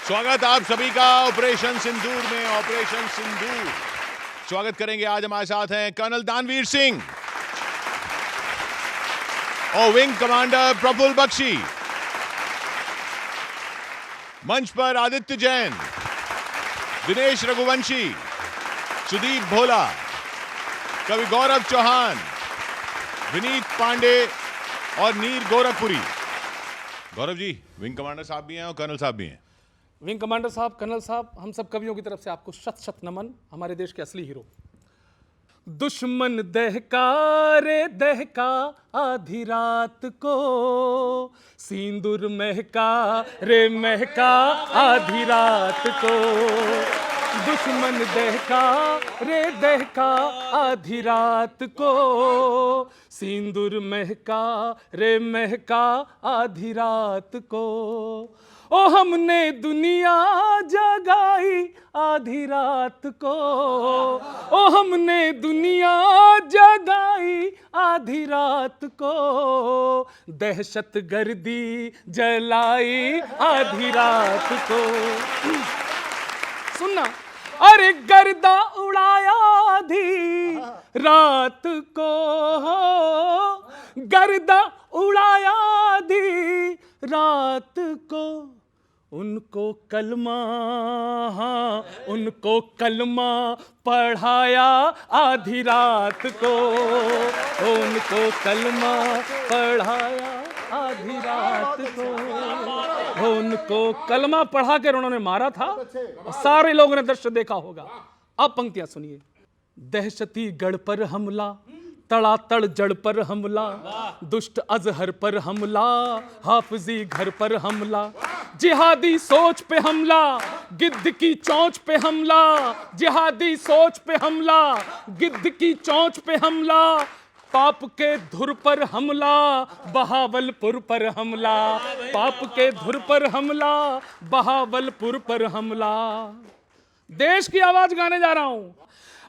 स्वागत आप सभी का ऑपरेशन सिंदूर में। ऑपरेशन सिंदूर स्वागत करेंगे। आज हमारे साथ हैं कर्नल दानवीर सिंह और विंग कमांडर प्रफुल्ल बख्शी। मंच पर आदित्य जैन, दिनेश रघुवंशी, सुदीप भोला, कवि गौरव चौहान, विनीत पांडे और नीर गोरखपुरी। गौरव जी, विंग कमांडर साहब भी हैं और कर्नल साहब भी हैं। विंग कमांडर साहब, कर्नल साहब, हम सब कवियों की तरफ से आपको शत शत नमन। हमारे देश के असली हीरो। दुश्मन दहका रे दहका आधी रात को, सिंदूर महका रे महका आधी रात को। दुश्मन दहका रे दहका आधी रात को, सिंदूर महका रे महका आधी रात को। ओ हमने दुनिया जगाई आधी रात को, ओ हमने दुनिया जगाई आधी रात को। दहशत गर्दी जलाई आधी रात को। सुनना, अरे गर्दा उड़ाया आधी रात को, गर्दा उड़ाया आधी रात को। उनको कलमा, हाँ उनको कलमा पढ़ाया आधी रात को, उनको कलमा पढ़ाया आधी रात को। उनको कलमा पढ़ा कर उन्होंने मारा था और सारे लोगों ने दृश्य देखा होगा। अब पंक्तियां सुनिए। दहशती गढ़ पर हमला, तड़ातड़ जड़ पर हमला, दुष्ट अजहर पर हमला, हाफिजी घर पर हमला, जिहादी सोच पे हमला, गिद्ध की चोंच पे हमला, जिहादी सोच पे हमला, गिद्ध की चोंच पे हमला, पाप के धुर पर हमला, बहावलपुर पर हमला, पाप के धुर पर हमला, बहावलपुर पर हमला। देश की आवाज गाने जा रहा हूं।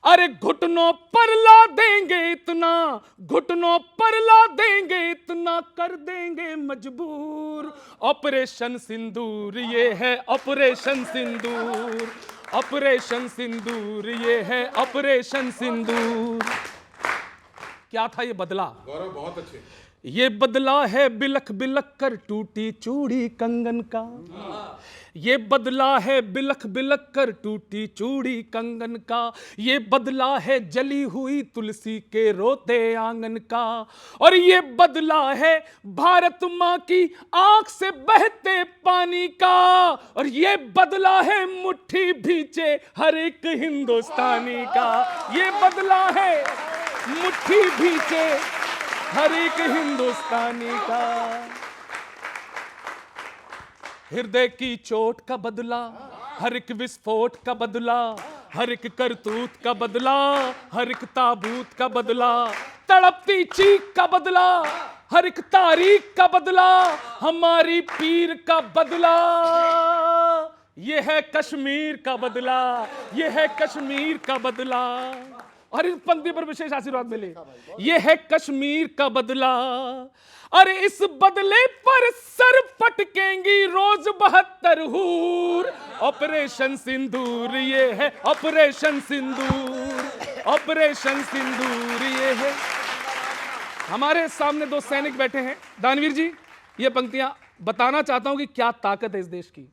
अरे घुटनों पर ला देंगे इतना, घुटनों पर ला देंगे इतना, कर देंगे मजबूर। ऑपरेशन सिंदूर ये है ऑपरेशन सिंदूर, ऑपरेशन सिंदूर ये है ऑपरेशन सिंदूर। क्या था ये बदला? गौरव बहुत अच्छे। ये बदला है बिलख बिलख कर टूटी चूड़ी कंगन का, ये बदला है बिलख बिलख कर टूटी चूड़ी कंगन का। ये बदला है जली हुई तुलसी के रोते आंगन का, और ये बदला है भारत माँ की आंख से बहते पानी का, और ये बदला है मुट्ठी भींचे हर एक हिंदुस्तानी का। ये बदला है मुट्ठी भींचे हर एक हिंदुस्तानी का। हृदय की चोट का बदला, हर एक विस्फोट का बदला, हर एक करतूत का बदला, हर एक ताबूत का बदला, तड़पती चीख का बदला, हर एक तारीख का बदला, हमारी पीर का बदला। ये है कश्मीर का बदला, ये है कश्मीर का बदला। और इस पंक्ति पर विशेष आशीर्वाद मिले। ये है कश्मीर का बदला। अरे इस बदले पर सर पटकेंगी रोज 72 हूर। ऑपरेशन सिंदूर ये है ऑपरेशन सिंदूर, ऑपरेशन सिंदूर ये है। हमारे सामने दो सैनिक बैठे हैं। दानवीर जी, ये पंक्तियां बताना चाहता हूं कि क्या ताकत है इस देश की।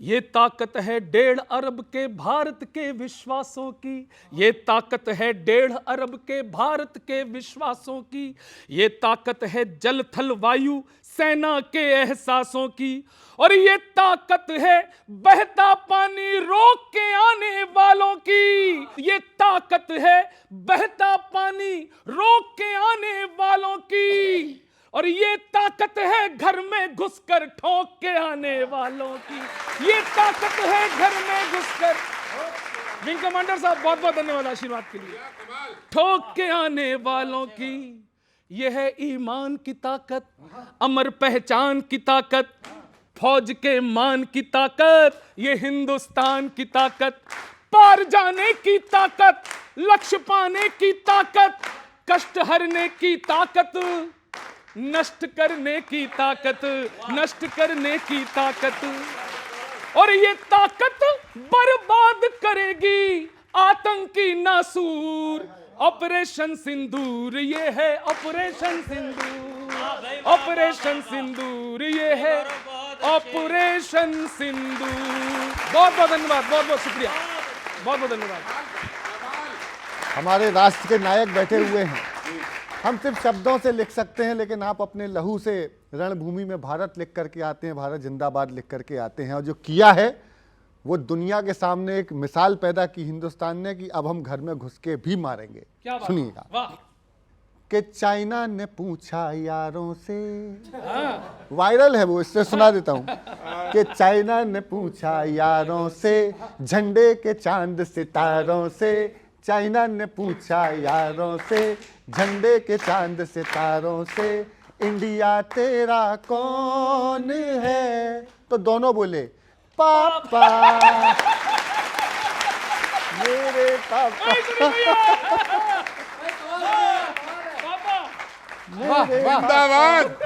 ये ताकत है 1.5 अरब के भारत के विश्वासों की, ये ताकत है 1.5 अरब के भारत के विश्वासों की, ये ताकत है जल थल वायु सेना के एहसासों की, और ये ताकत है बहता पानी रोक के आने वालों की। ये ताकत है बहता पानी रोक के आने वालों की, और ये ताकत है घर में घुसकर ठोक के आने वालों की। ये ताकत है घर में घुसकर। विंग कमांडर साहब, बहुत बहुत धन्यवाद आशीर्वाद के लिए। ठोक के आने वालों की ये है ईमान की ताकत, अमर पहचान की ताकत, फौज के मान की ताकत, ये हिंदुस्तान की ताकत, पार जाने की ताकत, लक्ष्य पाने की ताकत, कष्ट हरने की ताकत, नष्ट करने की ताकत, नष्ट करने की ताकत। और ये ताकत बर्बाद करेगी आतंकी नासूर। ऑपरेशन सिंदूर ये है ऑपरेशन सिंदूर, ऑपरेशन सिंदूर ये है ऑपरेशन सिंदूर। बहुत बहुत धन्यवाद, बहुत बहुत शुक्रिया, बहुत बहुत धन्यवाद। हमारे राष्ट्र के नायक बैठे हुए हैं। हम सिर्फ शब्दों से लिख सकते हैं, लेकिन आप अपने लहू से रणभूमि में भारत लिख करके आते हैं, भारत जिंदाबाद लिख करके आते हैं। और जो किया है वो दुनिया के सामने एक मिसाल पैदा की हिंदुस्तान ने कि अब हम घर में घुस के भी मारेंगे। सुनिएगा कि चाइना ने पूछा यारों से, वायरल है वो, इससे सुना देता हूं कि चाइना ने पूछा यारों से, झंडे के चांद सितारों से। चाइना ने पूछा यारों से, झंडे के चांद सितारों से, इंडिया तेरा कौन है? तो दोनों बोले पापा, मेरे पापा, जिंदाबाद।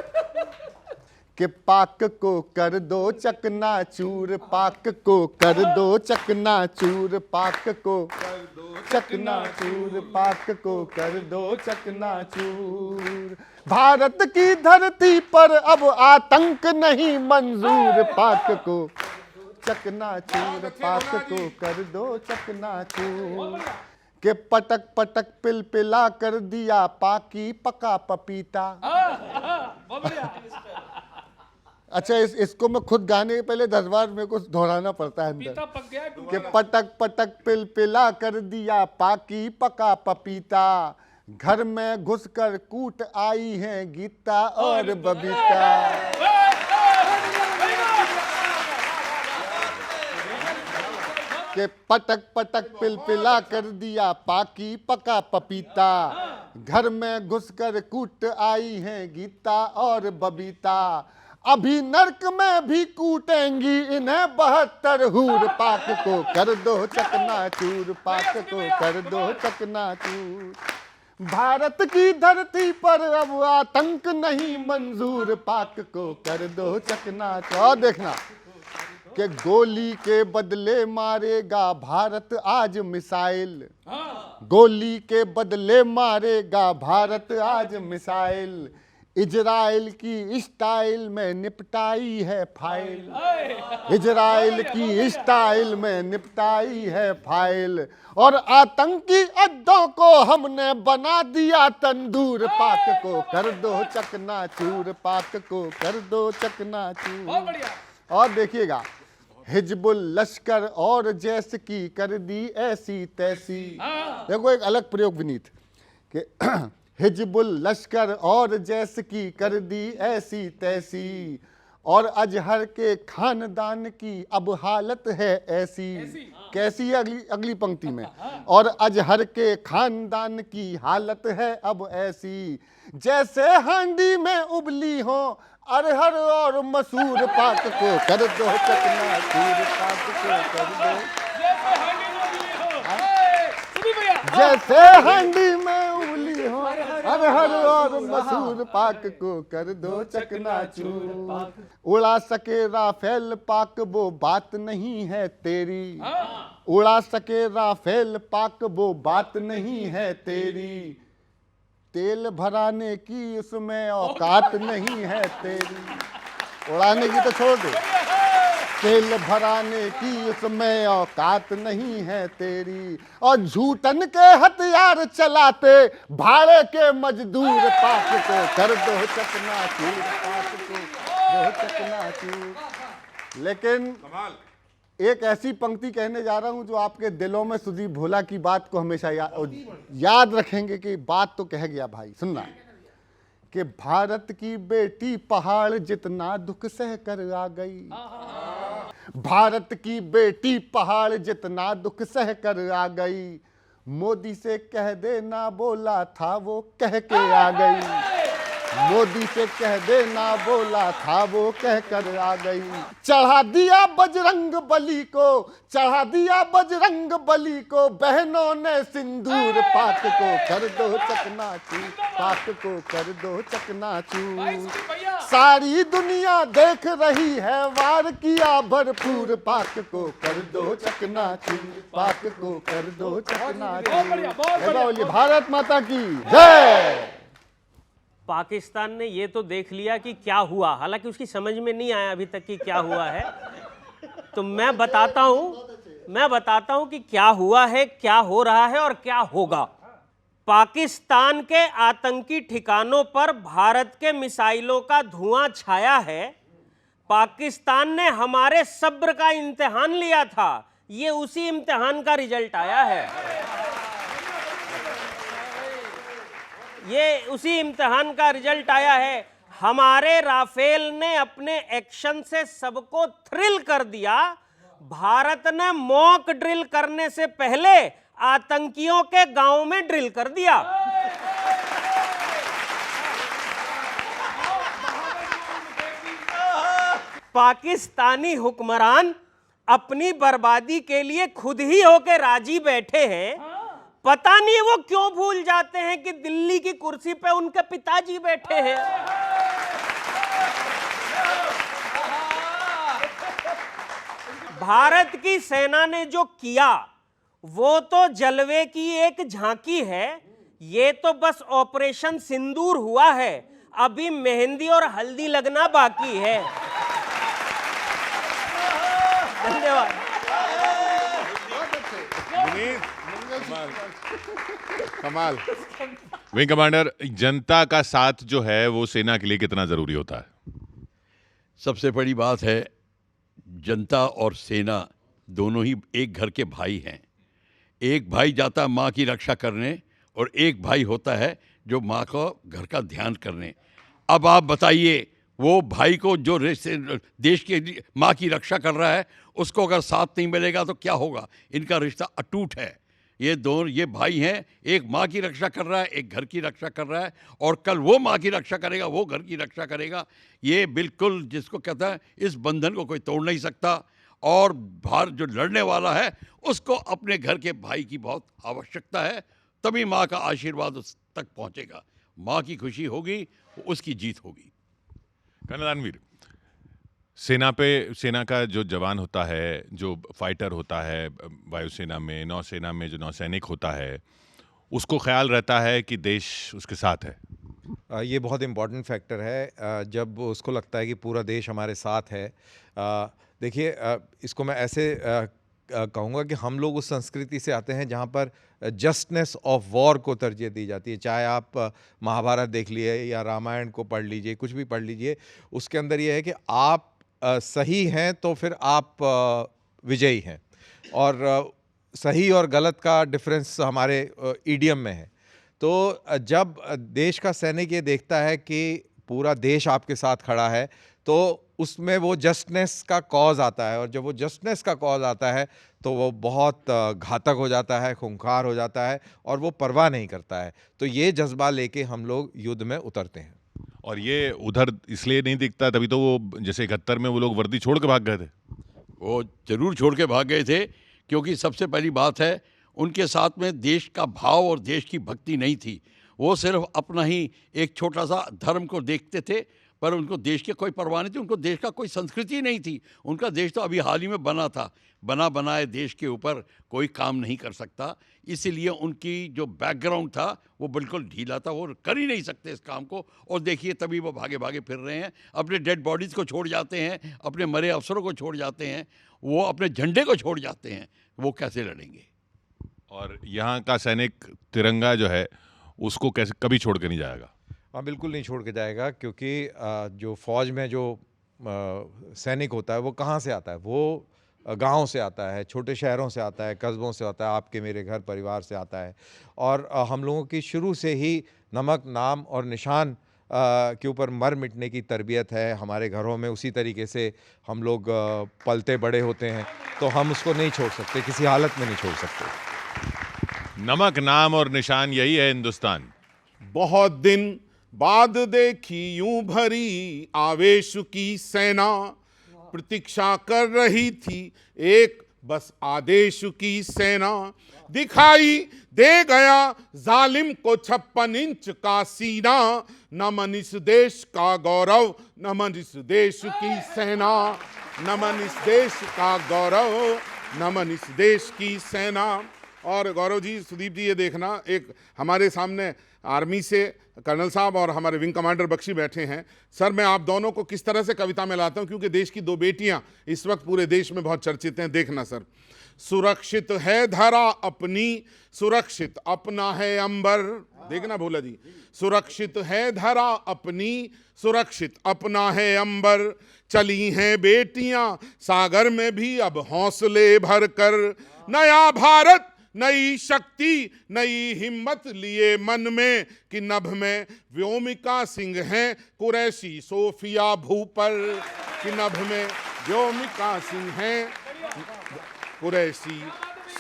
कि पाक को कर दो चकना चूर, पाक को कर दो चकना चूर, पाक को कर दो चकना चूर, पाक को कर दो चकना चूर। भारत की धरती पर अब आतंक नहीं मंजूर, पाक को चकना चूर, पाक को कर दो चकना चूर। के पटक पटक पिल पिला कर दिया पाकी पका पपीता। अच्छा, इसको मैं खुद गाने के पहले 10 बार मेरे को दोहराना पड़ता है अंदर। कि पटक पटक पिल पिला कर दिया पाकी पका पपीता, घर में घुसकर कूट आई हैं गीता और बबीता। के पटक पटक पिल पिला कर दिया पाकी पका पपीता, घर में घुसकर कूट आई हैं गीता और बबीता। अभी नरक में भी कूटेंगी इन्हें 72 हूर, पाक को कर दो चकना चूर, पाक को कर दो चकना चूर। भारत की धरती पर अब आतंक नहीं मंजूर, पाक को कर दो चकना चूर। और देखना कि गोली के बदले मारेगा भारत आज मिसाइल, गोली के बदले मारेगा भारत आज मिसाइल। इजराइल की स्टाइल में निपटाई है फाइल, इजराइल की स्टाइल में निपटाई है फाइल। और आतंकी अड्डों को हमने बना दिया तंदूर, पाक को कर दो चकना चूर, पाक को कर दो चकना चूर। और देखिएगा, हिजबुल लश्कर और जैस की कर दी ऐसी तैसी। देखो एक अलग प्रयोग विनीत कि हिजबुल लश्कर और जैस की कर दी ऐसी तैसी, और अजहर के खानदान की अब हालत है ऐसी। कैसी है अगली पंक्ति में, और अजहर के खानदान की हालत है अब ऐसी, जैसे हांडी में उबली हो अरहर और मसूर, पाक को कर दो चकना चूर, पाक को कर दो। जैसे हांडी में उबली हो अरहर और मसूर, पाक को कर दो चकना चूर। उड़ा सके राफेल पाक वो बात नहीं है तेरी, उड़ा सके राफेल पाक वो बात नहीं है तेरी। तेल भराने की उसमें औकात नहीं है तेरी, उड़ाने की तो छोड़ दे, तेल भराने की उसमें औकात नहीं है तेरी। और झूठन के हथियार चलाते भाड़े के मजदूर, पाक को कर दो चकना चूर, पाक को दो चकना चूर। लेकिन एक ऐसी पंक्ति कहने जा रहा हूं जो आपके दिलों में सुधी भोला की बात को हमेशा याद रखेंगे कि बात तो कह गया भाई। सुनना कि भारत की बेटी पहाड़ जितना दुख सह कर आ गई, भारत की बेटी पहाड़ जितना दुख सह कर आ गई। मोदी से कह देना बोला था वो कह के आ गई, मोदी से कह देना बोला था वो कह कर आ गई। चढ़ा दिया बजरंग बली को, चढ़ा दिया बजरंग बली को, बहनों ने सिंदूर, पाक को कर दो चकनाचूर, पाक को कर दो चकनाचूर। सारी दुनिया देख रही है, वार किया भरपूर, पाक को कर दो चकनाचूर, पाक को कर दो चकनाचूर। बोलिए भारत माता की जय। पाकिस्तान ने ये तो देख लिया कि क्या हुआ, हालांकि उसकी समझ में नहीं आया अभी तक कि क्या हुआ है। तो मैं बताता हूं कि क्या हुआ है, क्या हो रहा है और क्या होगा। पाकिस्तान के आतंकी ठिकानों पर भारत के मिसाइलों का धुआं छाया है। पाकिस्तान ने हमारे सब्र का इम्तिहान लिया था, ये उसी इम्तिहान का रिजल्ट आया है। ये उसी इम्तिहान का रिजल्ट आया है। हमारे राफेल ने अपने एक्शन से सबको थ्रिल कर दिया। भारत ने मॉक ड्रिल करने से पहले आतंकियों के गांव में ड्रिल कर दिया। पाकिस्तानी हुक्मरान अपनी बर्बादी के लिए खुद ही होके राजी बैठे हैं। पता नहीं वो क्यों भूल जाते हैं कि दिल्ली की कुर्सी पे उनके पिताजी बैठे हैं। भारत की सेना ने जो किया वो तो जलवे की एक झांकी है। ये तो बस ऑपरेशन सिंदूर हुआ है, अभी मेहंदी और हल्दी लगना बाकी है। धन्यवाद। कमाल। विंग कमांडर, जनता का साथ जो है वो सेना के लिए कितना जरूरी होता है? सबसे बड़ी बात है, जनता और सेना दोनों ही एक घर के भाई हैं। एक भाई जाता है माँ की रक्षा करने और एक भाई होता है जो माँ को घर का ध्यान करने। अब आप बताइए, वो भाई को जो देश की माँ की रक्षा कर रहा है उसको अगर साथ नहीं मिलेगा तो क्या होगा? इनका रिश्ता अटूट है। ये भाई हैं, एक माँ की रक्षा कर रहा है, एक घर की रक्षा कर रहा है, और कल वो माँ की रक्षा करेगा, वो घर की रक्षा करेगा। ये बिल्कुल जिसको कहता है, इस बंधन को कोई तोड़ नहीं सकता। और भारत जो लड़ने वाला है उसको अपने घर के भाई की बहुत आवश्यकता है, तभी माँ का आशीर्वाद उस तक पहुँचेगा। माँ की खुशी होगी, उसकी जीत होगी। कर्नल दानवीर, सेना का जो जवान होता है, जो फाइटर होता है वायुसेना में, नौसेना में जो नौसैनिक होता है, उसको ख्याल रहता है कि देश उसके साथ है। ये बहुत इम्पॉर्टेंट फैक्टर है। जब उसको लगता है कि पूरा देश हमारे साथ है। देखिए, इसको मैं ऐसे कहूँगा कि हम लोग उस संस्कृति से आते हैं जहाँ पर जस्टनेस ऑफ वॉर को तरजीह दी जाती है। चाहे आप महाभारत देख लिए या रामायण को पढ़ लीजिए, कुछ भी पढ़ लीजिए, उसके अंदर ये है कि आप सही हैं तो फिर आप विजयी हैं। और सही और गलत का डिफरेंस हमारे ईडियम में है। तो जब देश का सैनिक ये देखता है कि पूरा देश आपके साथ खड़ा है, तो उसमें वो जस्टनेस का कॉज आता है। और जब वो जस्टनेस का कॉज आता है तो वो बहुत घातक हो जाता है, खूंखार हो जाता है, और वो परवाह नहीं करता है। तो ये जज्बा लेके हम लोग युद्ध में उतरते हैं। और ये उधर इसलिए नहीं दिखता, तभी तो वो जैसे 71 में वो लोग वर्दी छोड़ के भाग गए थे। वो जरूर छोड़ के भाग गए थे, क्योंकि सबसे पहली बात है, उनके साथ में देश का भाव और देश की भक्ति नहीं थी। वो सिर्फ अपना ही एक छोटा सा धर्म को देखते थे, पर उनको देश की कोई परवाह नहीं थी। उनको देश का कोई संस्कृति नहीं थी। उनका देश तो अभी हाल ही में बना था। बना बनाए देश के ऊपर कोई काम नहीं कर सकता। इसीलिए उनकी जो बैकग्राउंड था वो बिल्कुल ढीला था, वो कर ही नहीं सकते इस काम को। और देखिए, तभी वो भागे भागे फिर रहे हैं, अपने डेड बॉडीज़ को छोड़ जाते हैं, अपने मरे अफसरों को छोड़ जाते हैं, वो अपने झंडे को छोड़ जाते हैं। वो कैसे लड़ेंगे? और यहाँ का सैनिक तिरंगा जो है उसको कैसे कभी छोड़ के नहीं जाएगा। हाँ, बिल्कुल नहीं छोड़ के जाएगा, क्योंकि जो फौज में जो सैनिक होता है वो कहाँ से आता है? वो गांव से आता है, छोटे शहरों से आता है, कस्बों से आता है, आपके मेरे घर परिवार से आता है। और हम लोगों की शुरू से ही नमक, नाम और निशान के ऊपर मर मिटने की तरबियत है। हमारे घरों में उसी तरीके से हम लोग पलते बड़े होते हैं, तो हम उसको नहीं छोड़ सकते, किसी हालत में नहीं छोड़ सकते। नमक, नाम और निशान, यही है हिंदुस्तान। बहुत दिन बाद देखी यूं भरी आवेश की सेना, प्रतीक्षा कर रही थी एक बस आदेश की सेना। दिखाई दे गया जालिम को 56 इंच का सीना, नमन इस देश का गौरव, नमन इस देश की सेना, नमन इस देश का गौरव, नमन इस देश की सेना। और गौरव जी, सुदीप जी, ये देखना, एक हमारे सामने आर्मी से कर्नल साहब और हमारे विंग कमांडर बख्शी बैठे हैं। सर, मैं आप दोनों को किस तरह से कविता में लाता हूं, क्योंकि देश की 2 बेटियां इस वक्त पूरे देश में बहुत चर्चित हैं। देखना सर। सुरक्षित है धरा अपनी, सुरक्षित अपना है अंबर। देखना भोला जी, सुरक्षित है धरा अपनी, सुरक्षित अपना है अंबर। चली हैं बेटियां सागर में भी अब हौसले भर कर, नया भारत नई शक्ति नई हिम्मत लिए मन में, कि नभ में व्योमिका सिंह हैं कुरैशी सोफिया भूपर, कि नभ में व्योमिका सिंह हैं कुरैशी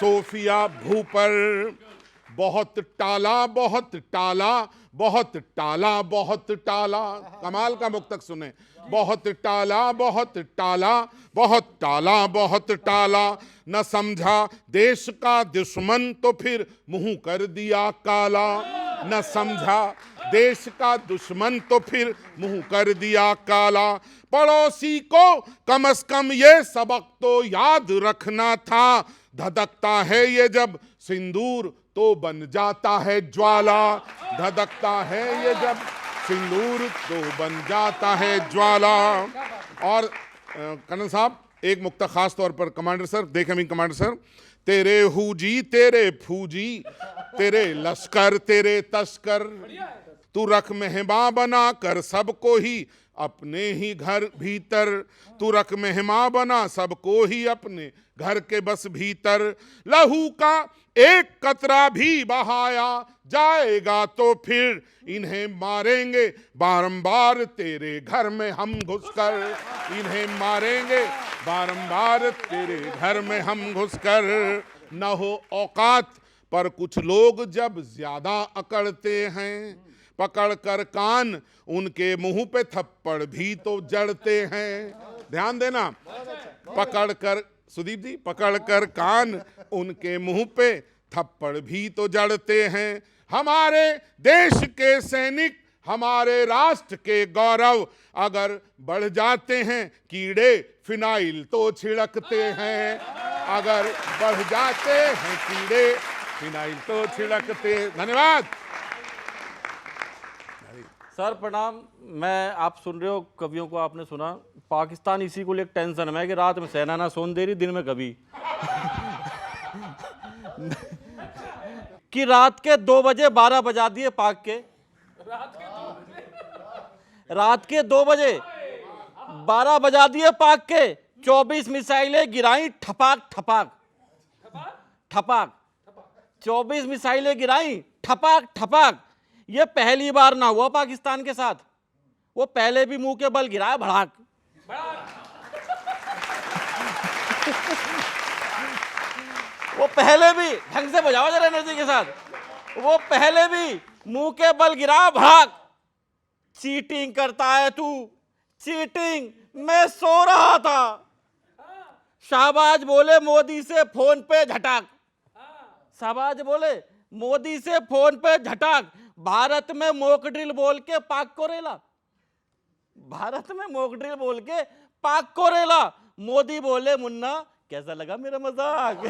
सोफिया भूपर। बहुत टाला बहुत टाला, बहुत टाला बहुत टाला, कमाल का मुक्तक सुने। बहुत टाला बहुत टाला, बहुत टाला बहुत टाला, न समझा देश का दुश्मन तो फिर मुंह कर दिया काला। न समझा देश का दुश्मन तो फिर मुंह कर दिया काला। पड़ोसी को कम से कम ये सबक तो याद रखना था, धधकता है ये जब सिंदूर तो बन जाता है ज्वाला। धधकता है ये जब सिंदूर तो बन जाता है ज्वाला। और कर्नल साहब, एक मुक्ता खास तौर पर कमांडर सर, देखें भी कमांडर सर। तेरे हूजी तेरे फूजी, तेरे लश्कर तेरे तस्कर, तू रख मेहमा बना कर सबको ही अपने ही घर भीतर। तू रख मेहमा बना सबको ही अपने घर के बस भीतर। लहू का एक कतरा भी बहाया जाएगा तो फिर इन्हें मारेंगे बारंबार तेरे घर में हम घुसकर। इन्हें मारेंगे बारंबार तेरे घर में हम घुसकर। न हो औकात पर कुछ लोग जब ज्यादा अकड़ते हैं, पकड़ कर कान उनके मुंह पे थप्पड़ भी तो जड़ते हैं। ध्यान देना, पकड़ कर, सुदीप जी, पकड़ कर कान उनके मुंह पे थप्पड़ भी तो जड़ते हैं। हमारे देश के सैनिक हमारे राष्ट्र के गौरव, अगर बढ़ जाते हैं कीड़े फिनाइल तो छिड़कते हैं। अगर बढ़ जाते हैं कीड़े फिनाइल तो छिड़कते। धन्यवाद सर, प्रणाम। मैं, आप सुन रहे हो, कवियों को आपने सुना। पाकिस्तान इसी को लेकर टेंशन में है कि रात में सेना ना सोन दे रही, दिन में कभी कि रात के 2 बजे 12 बजा दिए पाक के। रात के 2 बजे 12 बजा दिए पाक के। 24 मिसाइलें गिराई ठपाक ठपाक ठपाक। 24 मिसाइलें गिराई ठपाक ठपाक। ये पहली बार ना हुआ पाकिस्तान के साथ, वो पहले भी मुंह के बल गिराया भड़ाक। वो पहले भी, ढंग से बजाओ जरा एनर्जी के साथ, वो पहले भी मुंह के बल गिरा भड़ाक। चीटिंग करता है तू, चीटिंग। मैं सो रहा था, शाहबाज बोले मोदी से फोन पे झटाक। शाहबाज बोले मोदी से फोन पे झटाक। भारत में मॉक ड्रिल बोल के पाक को रेला। भारत में मॉक ड्रिल बोल के पाक को रेला। मोदी बोले मुन्ना कैसा लगा मेरा मजाक?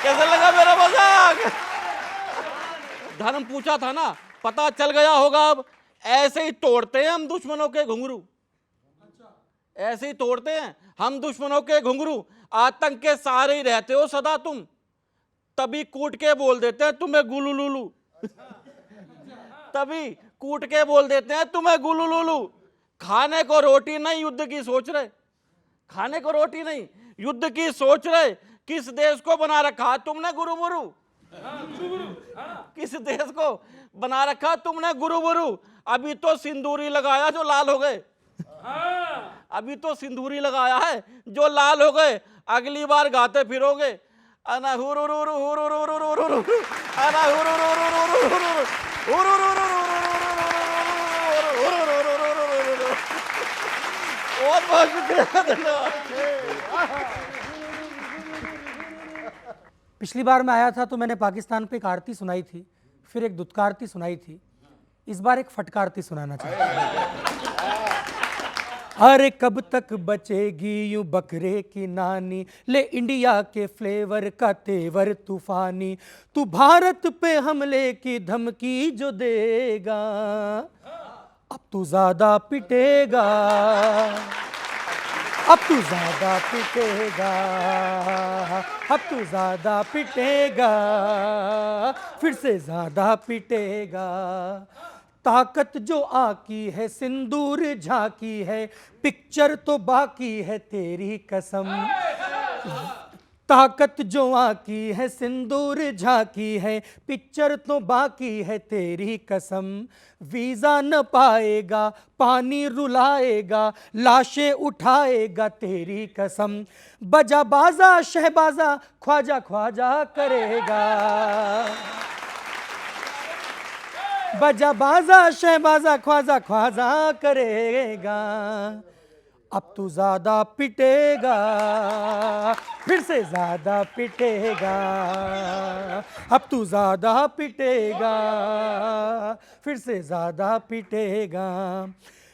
कैसा लगा मेरा मजाक? धर्म पूछा था ना, पता चल गया होगा। अब ऐसे ही तोड़ते हैं हम दुश्मनों के घुंघरू, ऐसे ही तोड़ते हैं हम दुश्मनों के घुंघरू। आतंक के सहारे ही रहते हो सदा तुम, तभी कूट के बोल देते हैं तुम्हें गुलुलुलू। तभी कूट के बोल देते हैं तुम्हें गुलुलुलू। खाने को रोटी नहीं युद्ध की सोच रहे, खाने को रोटी नहीं युद्ध की सोच रहे। किस देश को बना रखा तुमने गुरुबुरु? किस देश को बना रखा तुमने गुरुबुरु? अभी तो सिंदूरी लगाया जो लाल हो गए। अभी तो सिंदूरी लगाया है जो लाल हो गए। अगली बार गाते फिरोगे, बहुत बहुत शुक्रिया, धन्यवाद। पिछली बार मैं आया था तो मैंने पाकिस्तान पे एक आरती सुनाई थी, फिर एक दुत्कारती सुनाई थी, इस बार एक फटकारती सुनाना चाहता हूं। अरे कब तक बचेगी यूं बकरे की नानी, ले इंडिया के फ्लेवर का तेवर तूफानी, तू भारत पे हमले की धमकी जो देगा, अब तू ज्यादा पिटेगा, अब तू ज्यादा पिटेगा, अब तू ज्यादा पिटेगा, फिर से ज्यादा पिटेगा। ताकत जो आकी है सिंदूर झांकी है, पिक्चर तो बाकी है तेरी कसम। ताकत जो आकी है सिंदूर झांकी है, पिक्चर तो बाकी है तेरी कसम। वीजा न पाएगा, पानी रुलाएगा, लाशें उठाएगा तेरी कसम। बजा बाजा शहबाजा ख्वाजा ख्वाजा करेगा, बजा बाजा शहबाजा ख्वाजा ख्वाजा करेगा। अब तू ज्यादा पिटेगा, फिर से ज्यादा पिटेगा, अब तू ज्यादा पिटेगा, फिर से ज्यादा पिटेगा।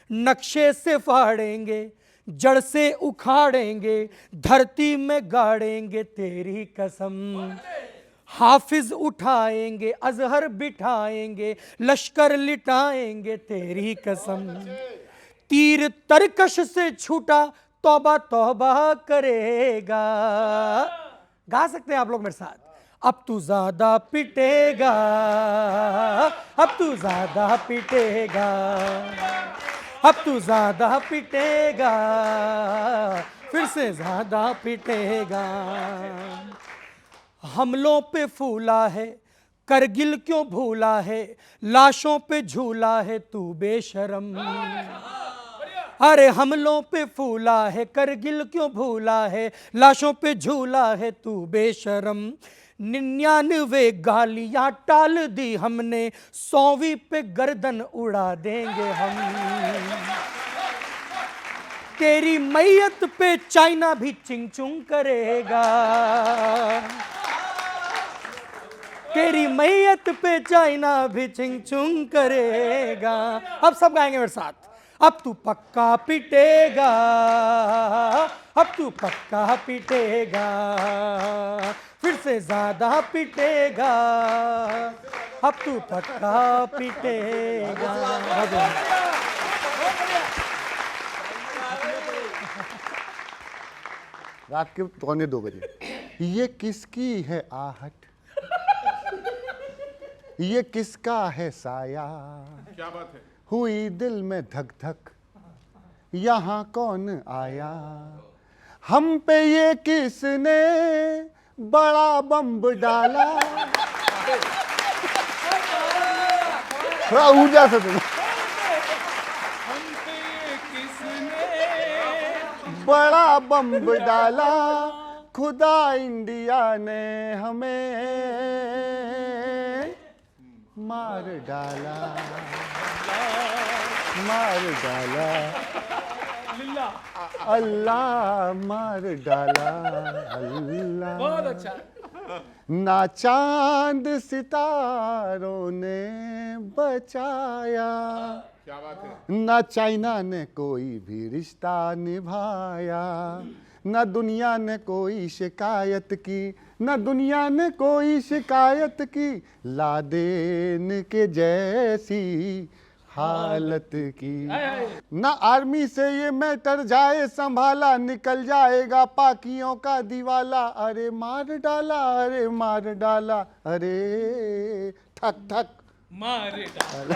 नक्शे से फाड़ेंगे, जड़ से उखाड़ेंगे, धरती में गाड़ेंगे तेरी कसम। हाफिज उठाएंगे, अजहर बिठाएंगे, लश्कर लिटाएंगे तेरी कसम। तीर तरकश से छूटा तौबा तौबा करेगा। गा सकते हैं आप लोग मेरे साथ। अब तू ज्यादा पिटेगा, अब तू ज्यादा पिटेगा, अब तू ज्यादा पिटेगा, फिर से ज्यादा पिटेगा। हमलों पे फूला है, करगिल क्यों भूला है, लाशों पे झूला है तू बेशरम। अरे हमलों पे फूला है, करगिल क्यों भूला है, लाशों पे झूला है तू बेशरम। 99 गालियां टाल दी हमने, 100वीं पे गर्दन उड़ा देंगे हम। तेरी मैयत पे चाइना भी चिंग चुंग करेगा, तेरी मैयत पे चाइना भी चिंग चुंग करेगा। अब सब गाएंगे मेरे साथ। अब तू पक्का पिटेगा, अब तू पक्का पिटेगा, फिर से ज्यादा पिटेगा, अब तू पक्का पिटेगा। रात के 1:45 बजे। ये किसकी है आहट, ये किसका है साया, क्या बात है? हुई दिल में धक धक, यहाँ कौन आया, हम पे ये किसने बड़ा बम्ब डाला। थोड़ा ऊर्जा से सुनो। बड़ा बम्ब डाला खुदा इंडिया ने हमें मार डाला, मार डाला, अल्लाह मार डाला, अल्लाह। बहुत अच्छा। ना चांद सितारों ने बचाया, क्या बात है? ना चाइना ने कोई भी रिश्ता निभाया, न दुनिया ने कोई शिकायत की, न दुनिया ने कोई शिकायत की, लादेन के जैसी हालत की। न आर्मी से ये मैटर जाए संभाला, निकल जाएगा पाकियों का दीवाला। अरे मार डाला, अरे मार डाला, अरे ठक ठक मार डाला।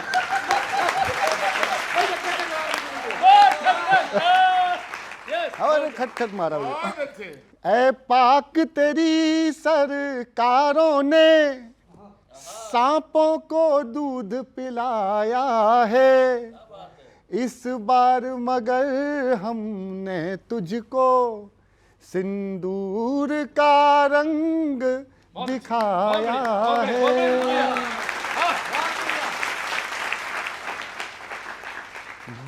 अरे खट खट मारा मुझे। ऐ पाक तेरी सरकारों ने सांपों को दूध पिलाया है, इस बार मगर हमने तुझको सिंदूर का रंग दिखाया है।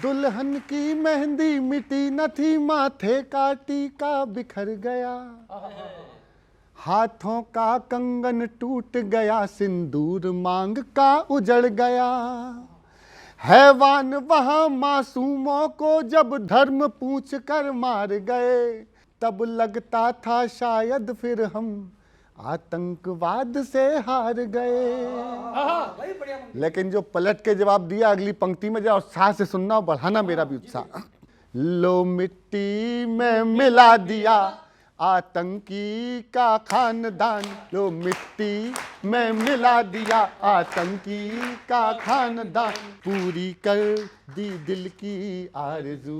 दुल्हन की मेहंदी मिटी न थी, माथे का टीका बिखर गया, हाथों का कंगन टूट गया, सिंदूर मांग का उजड़ गया। हैवान वहां मासूमों को जब धर्म पूछ कर मार गए, तब लगता था शायद फिर हम आतंकवाद से हार गए। लेकिन जो पलट के जवाब दिया अगली पंक्ति में, जाओ उत्साह से सुनना और बढ़ाना मेरा भी उत्साह। लो मिट्टी में मिला दिया आतंकी का खानदान, लो मिट्टी में मिला दिया आतंकी का खानदान, पूरी कर दी दिल की आरज़ू।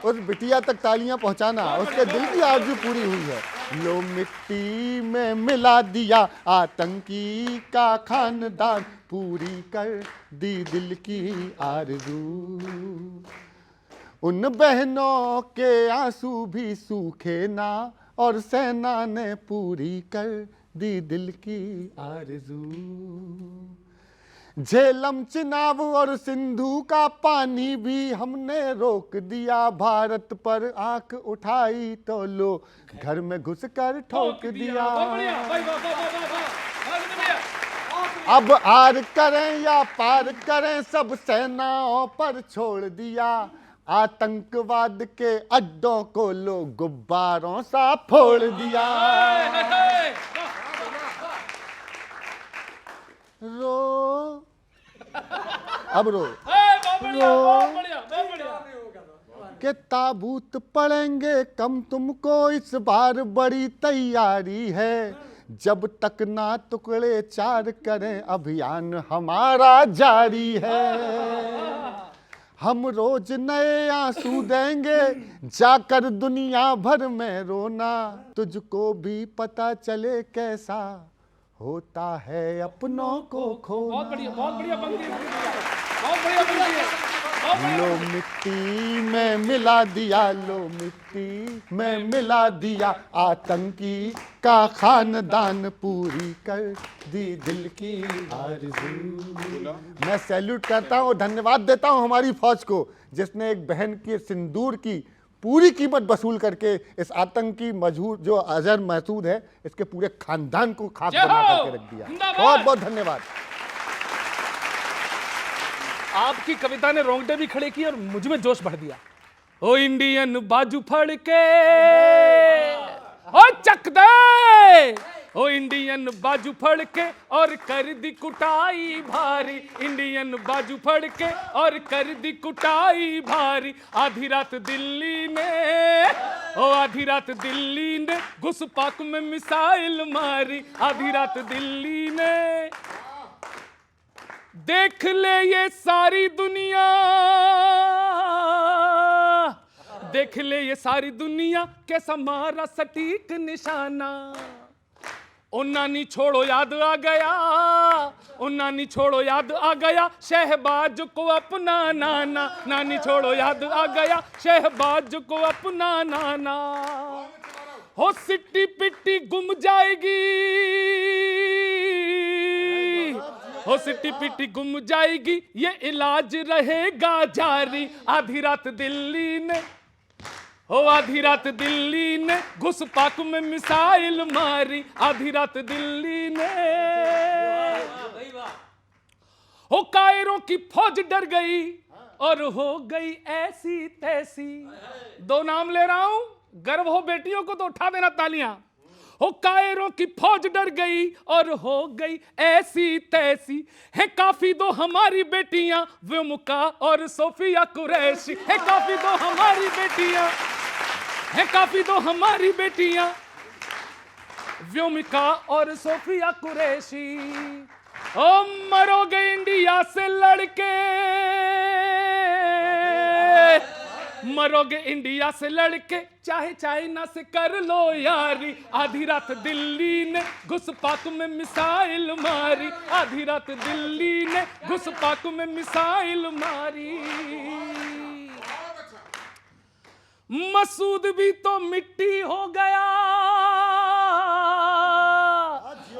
उस बिटिया तक तालियां पहुंचाना, उसके दिल की आरज़ू पूरी हुई है। लो मिट्टी में मिला दिया आतंकी का खानदान, पूरी कर दी दिल की आरज़ू। उन बहनों के आंसू भी सूखे ना, और सेना ने पूरी कर दी दिल की आरज़ू। झेलम, चिनाब और सिंधु का पानी भी हमने रोक दिया, भारत पर आंख उठाई तो लो घर में घुस कर ठोक दिया। अब आर करें या पार करें, सब सेनाओं पर छोड़ दिया, आतंकवाद के अड्डों को लो गुब्बारों सा फोड़ दिया। रो, अब रो के ताबूत पड़ेंगे कम, तुमको इस बार बड़ी तैयारी है, जब तक ना टुकड़े चार करें अभियान हमारा जारी है। हम रोज नए आंसू देंगे जाकर दुनिया भर में रोना, तुझको भी पता चले कैसा होता है अपनों को खोना। बहुत बढ़िया पंक्ति है, बहुत बढ़िया पंक्ति है। लो मिट्टी में मिला दिया, लो मिट्टी में मिला दिया आतंकी का खानदान, पूरी कर दी दिल की आरज़ू। मैं सैल्यूट करता हूँ, धन्यवाद देता हूँ हमारी फौज को, जिसने एक बहन के सिंदूर की पूरी कीमत वसूल करके इस आतंकी मजहूर जो अजहर महसूद है, इसके पूरे खानदान को खाक बना करके रख दिया। बहुत बहुत धन्यवाद। आपकी कविता ने रोंगटे भी खड़े किए और मुझ में जोश भर दिया। ओ इंडियन बाजू फड़ के ओ चक दे, ओ इंडियन बाजू फड़ के और कर दी कुटाई भारी, इंडियन बाजू फड़ के और कर दी कुटाई भारी। आधी रात दिल्ली ने, ओ आधी रात दिल्ली ने घुस पाक में मिसाइल मारी, आधी रात दिल्ली ने। देख ले ये सारी दुनिया, देख ले ये सारी दुनिया कैसा मारा सटीक निशाना। ओ नानी छोड़ो याद आ गया, ओ नानी छोड़ो याद आ गया शहबाज को अपना नाना, नानी छोड़ो याद आ गया शहबाज को अपना नाना। हो सिट्टी पिट्टी गुम जाएगी, हो सिट्टी पिट्टी गुम जाएगी, ये इलाज रहेगा जारी। आधी रात दिल्ली ने, हो आधी रात दिल्ली ने घुस पाक में मिसाइल मारी, आधी रात दिल्ली ने। हो कायरों की फौज डर गई और हो गई ऐसी तैसी। दो नाम ले रहा हूं, गर्व हो बेटियों को तो उठा देना तालियां। हो कायरों की फौज डर गई और हो गई ऐसी तैसी, है काफी दो हमारी बेटियां विमुका और सोफिया कुरैशी, है काफी दो हमारी बेटियां, है काफी दो हमारी बेटियां व्योमिका और सोफिया कुरैशी। ओ मरोगे इंडिया से लड़के, मरोगे इंडिया से लड़के, चाहे चाइना से कर लो यारी। आधी रात दिल्ली ने घुस पाक में मिसाइल मारी, आधी रात दिल्ली ने घुस पाक में मिसाइल मारी। मसूद भी तो मिट्टी हो गया,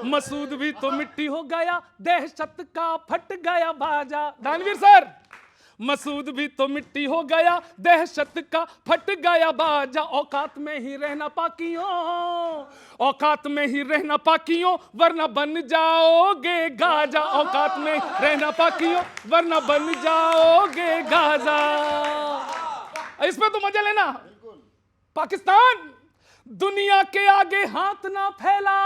मसूद भी तो मिट्टी हो गया, दहशत का फट गया बाजा। दानवीर सर, मसूद भी तो मिट्टी हो गया, दहशत का फट गया बाजा। औकात में ही रहना पाकियों, औकात में ही रहना पाकियों, वरना बन जाओगे गाजा। औकात में रहना पाकियों, वरना बन जाओगे गाजा। इस पे तो मजा लेना। पाकिस्तान, दुनिया के आगे हाथ ना फैला,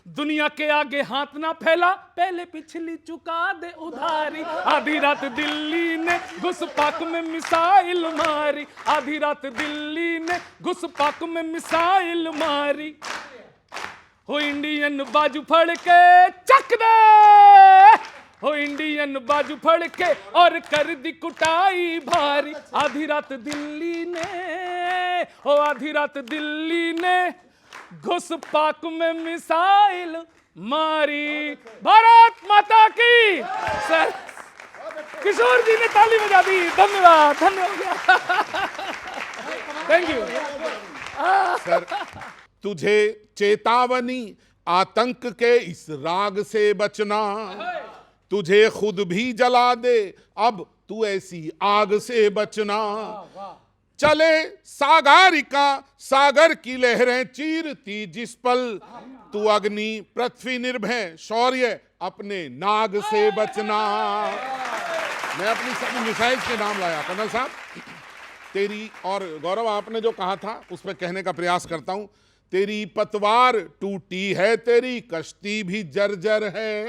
दुनिया के आगे हाथ ना फैला, पहले पिछली चुका दे उधारी। आधी रात दिल्ली ने घुसपाक में मिसाइल मारी, आधी रात दिल्ली ने घुसपाक में मिसाइल मारी। हो इंडियन बाजू फड़ के चक दे, हो इंडियन बाजू फड़ के और कर दी कुटाई भारी। आधी रात दिल्ली ने, हो आधी रात दिल्ली ने घुसपाक में मिसाइल मारी। भारत माता की। सर किशोर जी ने ताली बजा दी, धन्यवाद धन्यवाद, थैंक यू। सर, तुझे चेतावनी आतंक के इस राग से बचना, तुझे खुद भी जला दे अब तू ऐसी आग से बचना। चले सागरिका सागर की लहरें चीरती जिस पल, तू अग्नि पृथ्वी निर्भय शौर्य अपने नाग से बचना। मैं अपनी सभी मिसाइल के नाम लाया कर्नल साहब, तेरी और गौरव आपने जो कहा था उस पर कहने का प्रयास करता हूं। तेरी पतवार टूटी है, तेरी कश्ती भी जर्जर है,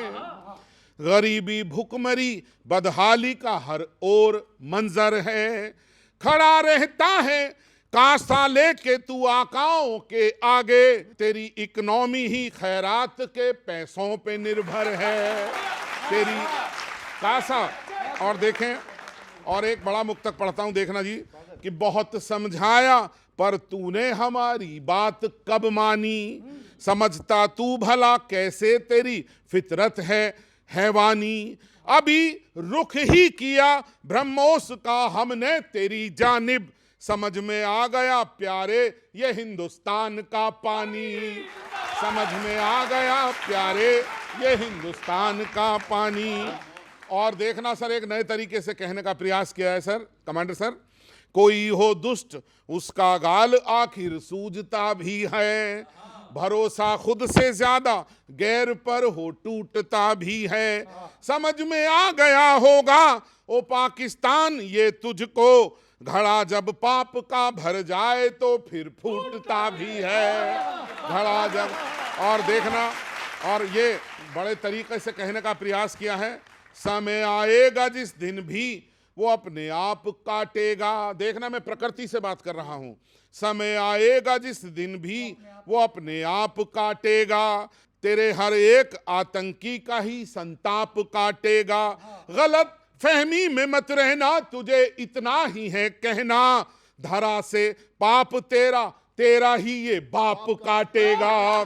गरीबी भुखमरी बदहाली का हर ओर मंजर है। खड़ा रहता है कांसा लेके तू आकाओं के आगे, तेरी इकोनॉमी ही खैरात के पैसों पे निर्भर है। तेरी कांसा। और देखें, और एक बड़ा मुक्तक पढ़ता हूं, देखना जी, कि बहुत समझाया पर तूने हमारी बात कब मानी, समझता तू भला कैसे तेरी फितरत है हैवानी। अभी रुख ही किया ब्रह्मोस का हमने तेरी जानिब, समझ में आ गया प्यारे ये हिंदुस्तान का पानी, समझ में आ गया प्यारे ये हिंदुस्तान का पानी। और देखना सर, एक नए तरीके से कहने का प्रयास किया है सर, कमांडर सर। कोई हो दुष्ट उसका गाल आखिर सूझता भी है, भरोसा खुद से ज्यादा गैर पर हो टूटता भी है। समझ में आ गया होगा ओ पाकिस्तान ये तुझको, घड़ा जब पाप का भर जाए तो फिर फूटता भी है, घड़ा जब। और देखना, और ये बड़े तरीके से कहने का प्रयास किया है, समय आएगा जिस दिन भी वो अपने आप काटेगा। देखना, मैं प्रकृति से बात कर रहा हूं। समय आएगा जिस दिन भी वो अपने आप काटेगा, तेरे हर एक आतंकी का ही संताप काटेगा। गलत फहमी में मत रहना, तुझे इतना ही है कहना, धरा से पाप तेरा तेरा ही ये बाप काटेगा,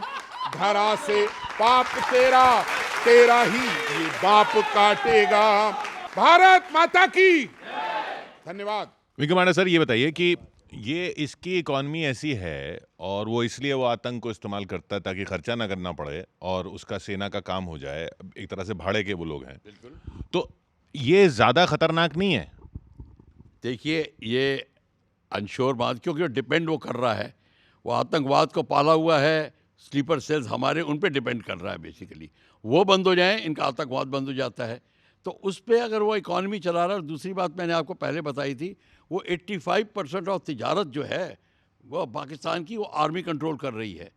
धरा से पाप तेरा तेरा ही ये बाप काटेगा। भारत माता की। धन्यवाद। विंग कमांडर सर, ये बताइए कि ये इसकी इकॉनमी ऐसी है और वो इसलिए वो आतंक को इस्तेमाल करता है ताकि खर्चा ना करना पड़े और उसका सेना का काम हो जाए, एक तरह से भाड़े के वो लोग हैं। तो ये ज़्यादा खतरनाक नहीं है? देखिए, ये अनश्योर बात, क्योंकि डिपेंड वो कर रहा है, वो आतंकवाद को पाला हुआ है, स्लीपर सेल्स हमारे उन पे डिपेंड कर रहा है बेसिकली। वो बंद हो जाएं, इनका आतंकवाद बंद हो जाता है, तो उस पर अगर वो इकॉनमी चला रहा है। दूसरी बात मैंने आपको पहले बताई थी, वो 85% ऑफ तिजारत जो है वो पाकिस्तान की, वो आर्मी कंट्रोल कर रही है।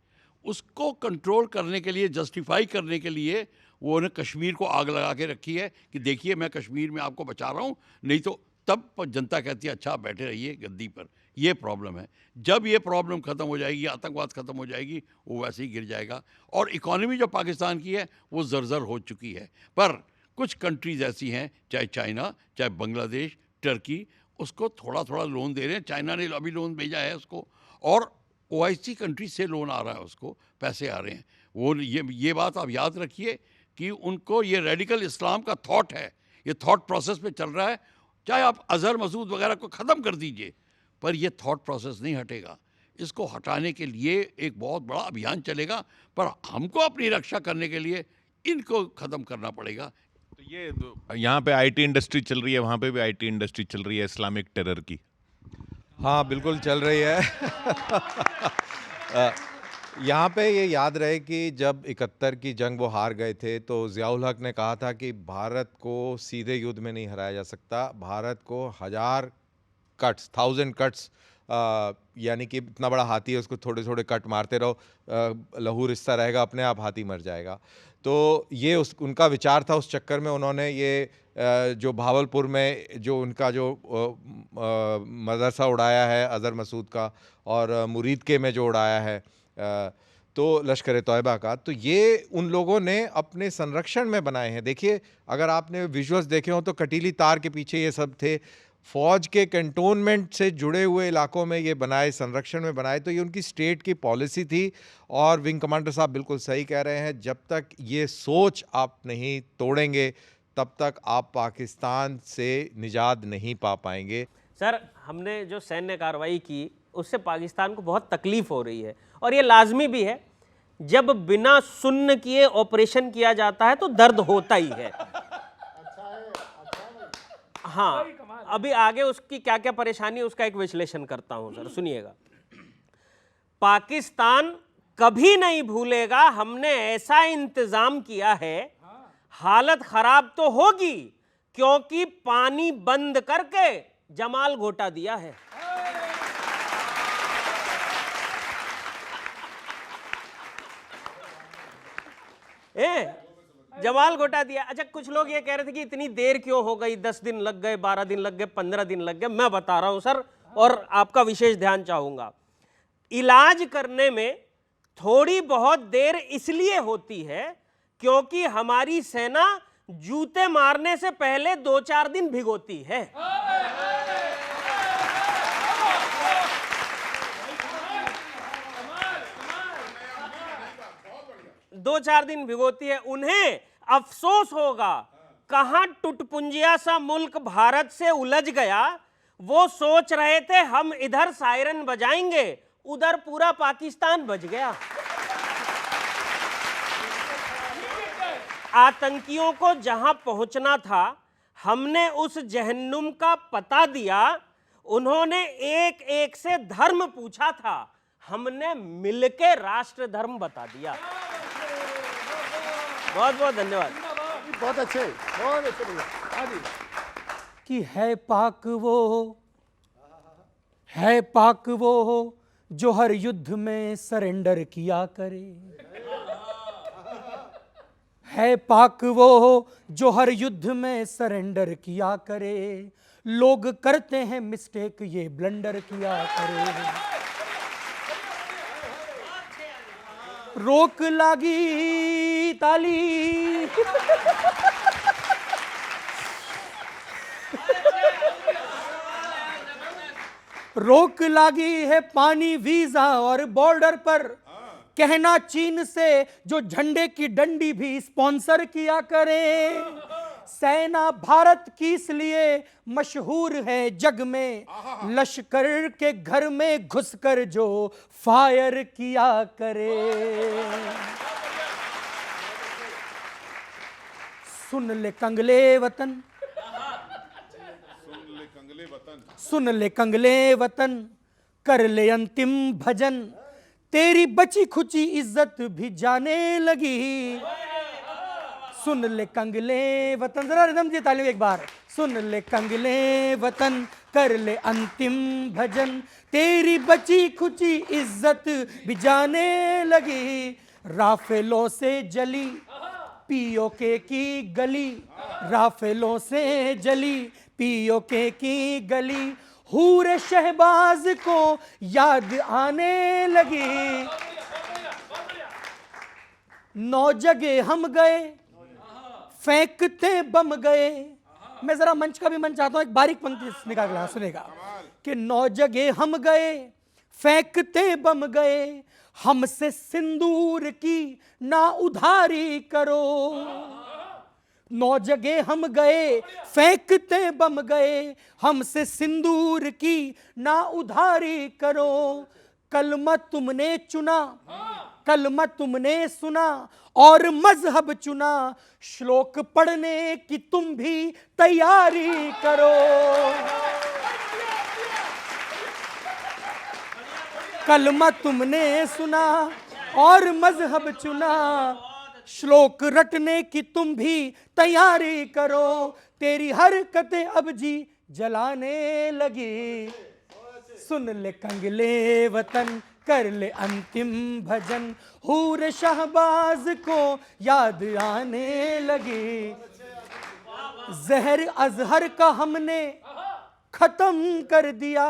उसको कंट्रोल करने के लिए, जस्टिफाई करने के लिए वो ने कश्मीर को आग लगा के रखी है कि देखिए मैं कश्मीर में आपको बचा रहा हूँ, नहीं तो तब जनता कहती है अच्छा बैठे रहिए गद्दी पर। ये प्रॉब्लम है। जब ये प्रॉब्लम ख़त्म हो जाएगी, आतंकवाद ख़त्म हो जाएगी, वो वैसे ही गिर जाएगा। और इकॉनमी जो पाकिस्तान की है वो ज़र्ज़र हो चुकी है। पर कुछ कंट्रीज़ ऐसी हैं, चाहे चाइना, चाहे बांग्लादेश, टर्की, उसको थोड़ा थोड़ा लोन दे रहे हैं। चाइना ने अभी लोन भेजा है उसको, और OIC कंट्री से लोन आ रहा है, उसको पैसे आ रहे हैं। वो ये बात आप याद रखिए कि उनको ये रेडिकल इस्लाम का थॉट है, ये थॉट प्रोसेस पे चल रहा है। चाहे आप अजहर मसूद वगैरह को ख़त्म कर दीजिए, पर यह थॉट प्रोसेस नहीं हटेगा। इसको हटाने के लिए एक बहुत बड़ा अभियान चलेगा, पर हमको अपनी रक्षा करने के लिए इनको ख़त्म करना पड़ेगा। तो ये यहाँ पे आईटी इंडस्ट्री चल रही है, वहाँ पे भी आईटी इंडस्ट्री चल रही है इस्लामिक टेरर की। हाँ बिल्कुल चल रही है। यहाँ पे ये याद रहे कि जब 71 की जंग वो हार गए थे तो ज़ियाउल हक ने कहा था कि भारत को सीधे युद्ध में नहीं हराया जा सकता, भारत को 1000 कट्स, 1000 कट्स, यानी कि इतना बड़ा हाथी है उसको थोड़े थोड़े कट मारते रहो, लहू रिश्ता रहेगा, अपने आप हाथी मर जाएगा। तो ये उनका विचार था। उस चक्कर में उन्होंने ये जो भावलपुर में जो उनका जो मदरसा उड़ाया है अजहर मसूद का, और मुरीद के में जो उड़ाया है तो लश्कर तोयबा का, तो ये उन लोगों ने अपने संरक्षण में बनाए हैं। देखिए अगर आपने विजुअल्स देखे हो तो कटीली तार के पीछे ये सब थे, फौज के कैंटोनमेंट से जुड़े हुए इलाकों में ये बनाए, संरक्षण में बनाए। तो ये उनकी स्टेट की पॉलिसी थी। और विंग कमांडर साहब बिल्कुल सही कह रहे हैं, जब तक ये सोच आप नहीं तोड़ेंगे तब तक आप पाकिस्तान से निजात नहीं पा पाएंगे। सर, हमने जो सैन्य कार्रवाई की उससे पाकिस्तान को बहुत तकलीफ हो रही है, और ये लाजमी भी है। जब बिना सुन्न किए ऑपरेशन किया जाता है तो दर्द होता ही है। हाँ, अभी आगे उसकी क्या क्या परेशानी है उसका एक विश्लेषण करता हूं सर, सुनिएगा। पाकिस्तान कभी नहीं भूलेगा हमने ऐसा इंतजाम किया है, हालत खराब तो होगी क्योंकि पानी बंद करके जमाल घोटा दिया है। जमाल घोटा दिया। अच्छा, कुछ लोग ये कह रहे थे कि इतनी देर क्यों हो गई, 10 दिन लग गए, 12 दिन लग गए, 15 दिन लग गए। मैं बता रहा हूं सर, और आपका विशेष ध्यान चाहूंगा। इलाज करने में थोड़ी बहुत देर इसलिए होती है क्योंकि हमारी सेना जूते मारने से पहले 2-4 दिन भिगोती है। दो चार दिन भिगोती है। उन्हें अफसोस होगा, कहां टुटपुंजिया सा मुल्क भारत से उलझ गया। वो सोच रहे थे हम इधर सायरन बजाएंगे, उधर पूरा पाकिस्तान बज गया। आतंकियों को जहां पहुंचना था हमने उस जहन्नुम का पता दिया। उन्होंने एक एक से धर्म पूछा था, हमने मिलके राष्ट्र धर्म बता दिया। बहुत बहुत धन्यवाद। बहुत अच्छे, बहुत अच्छे भैया। कि है पाक वो जो हर युद्ध में सरेंडर किया करे, है पाक वो जो हर युद्ध में सरेंडर किया करे। लोग करते हैं मिस्टेक, ये ब्लंडर किया करे। रोक लागी ताली रोक लागी है पानी, वीजा और बॉर्डर पर। कहना चीन से जो झंडे की डंडी भी स्पॉन्सर किया करे। सेना भारत की इसलिए मशहूर है जग में, लश्कर के घर में घुसकर जो फायर किया करे। सुन ले कंगले वतन, सुन ले कंगले वतन, कर ले अंतिम भजन। तेरी बची खुची इज्जत भी जाने लगी। सुन ले कंगले वतन, जरा रिदम दी ताली एक बार। सुन ले कंगले वतन, कर ले अंतिम भजन। तेरी बची खुची इज्जत भी जाने लगी। राफेलों से जली पीओके की गली, राफेलों से जली पीओके की गली। हूर शहबाज को याद आने लगी। 9 जगह हम गए, फेंकते बम गए। मैं जरा मंच का भी मन चाहता हूं, एक बारीक पंक्ति निकाल सुनेगा कि 9 जगह हम गए, फेंकते बम गए। हमसे सिंदूर की ना उधारी करो। 9 जगह हम गए फेंकते बम गए, हमसे सिंदूर की ना उधारी करो। कलमा तुमने चुना, कलमा तुमने सुना और मजहब चुना, श्लोक पढ़ने की तुम भी तैयारी करो। कलमा तुमने सुना और मजहब चुना, श्लोक रटने की तुम भी तैयारी करो। तेरी हरकतें अब जी जलाने लगी, सुन ले कंगले वतन कर ले अंतिम भजन, हूर शहबाज को याद आने लगी। जहर अजहर का हमने खत्म कर दिया,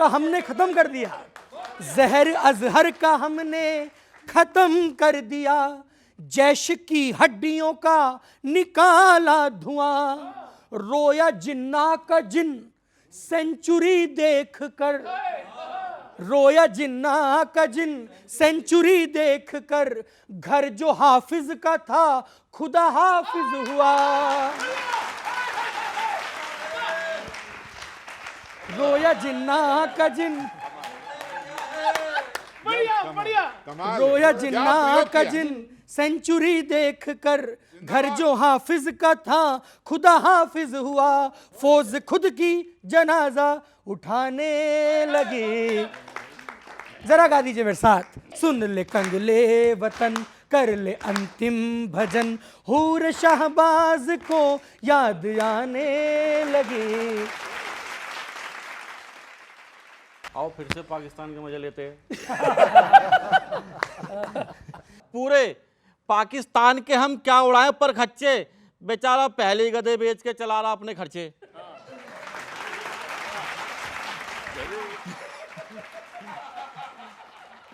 हमने खत्म कर दिया। जहर अजहर का हमने खत्म कर दिया, जैश की हड्डियों का निकाला धुआं। रोया जिन्ना का जिन सेंचुरी देख कर, रोया जिन्ना का जिन सेंचुरी देख कर, घर जो हाफिज का था खुदा हाफिज हुआ। रोया जिन्ना का जिन, कमाल, रोया क्या जिन्ना प्रयोग का किया। जिन सेंचुरी देख कर, घर जो हाफिज का था खुदा हाफिज हुआ। फौज खुद की जनाजा उठाने लगे। जरा गा दीजिए मेरे साथ। सुन ले कंगले वतन कर ले अंतिम भजन, हूर शहबाज को याद आने लगे। आओ फिर से पाकिस्तान के मजे लेते हैं। पूरे पाकिस्तान के हम क्या उड़ाएं पर खच्चे, बेचारा पहले ही गधे बेच के चला रहा अपने खर्चे।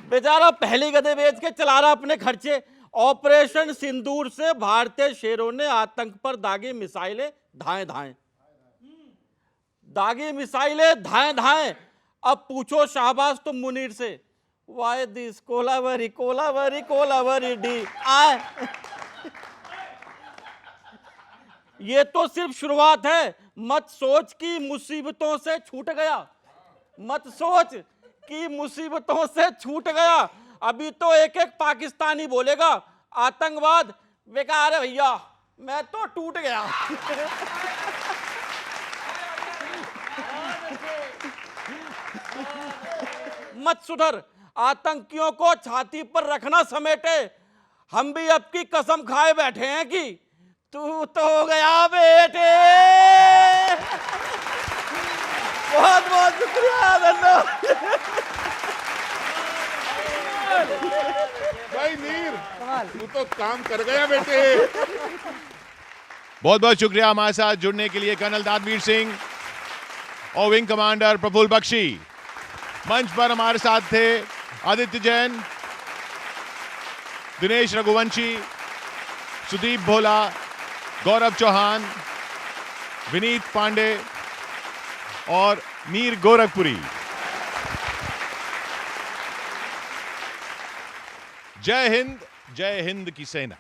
बेचारा पहले ही गधे बेच के चला रहा अपने खर्चे। ऑपरेशन सिंदूर से भारतीय शेरों ने आतंक पर दागी मिसाइलें धाएं धाएं, दागी मिसाइलें धाएं धाएं। अब पूछो शाहबाज तुम मुनीर से, why this Kolaveri Kolaveri Kolaveri D आए। ये तो सिर्फ शुरुआत है, मत सोच कि मुसीबतों से छूट गया, मत सोच कि मुसीबतों से छूट गया। अभी तो एक एक पाकिस्तानी बोलेगा आतंकवाद बेकार है भैया, मैं तो टूट गया। मत सुधर, आतंकियों को छाती पर रखना समेटे। हम भी अब की कसम खाए बैठे हैं कि तू तो हो गया बेटे। बहुत बहुत शुक्रिया, धन्यवाद। भाई नीर, तू तो काम कर गया बेटे। बहुत बहुत शुक्रिया हमारे साथ जुड़ने के लिए कर्नल दानवीर सिंह और विंग कमांडर प्रफुल्ल बख्शी। मंच पर हमारे साथ थे आदित्य जैन, दिनेश रघुवंशी, सुदीप भोला, गौरव चौहान, विनीत पांडे और नीर गोरखपुरी। जय हिंद की सेना।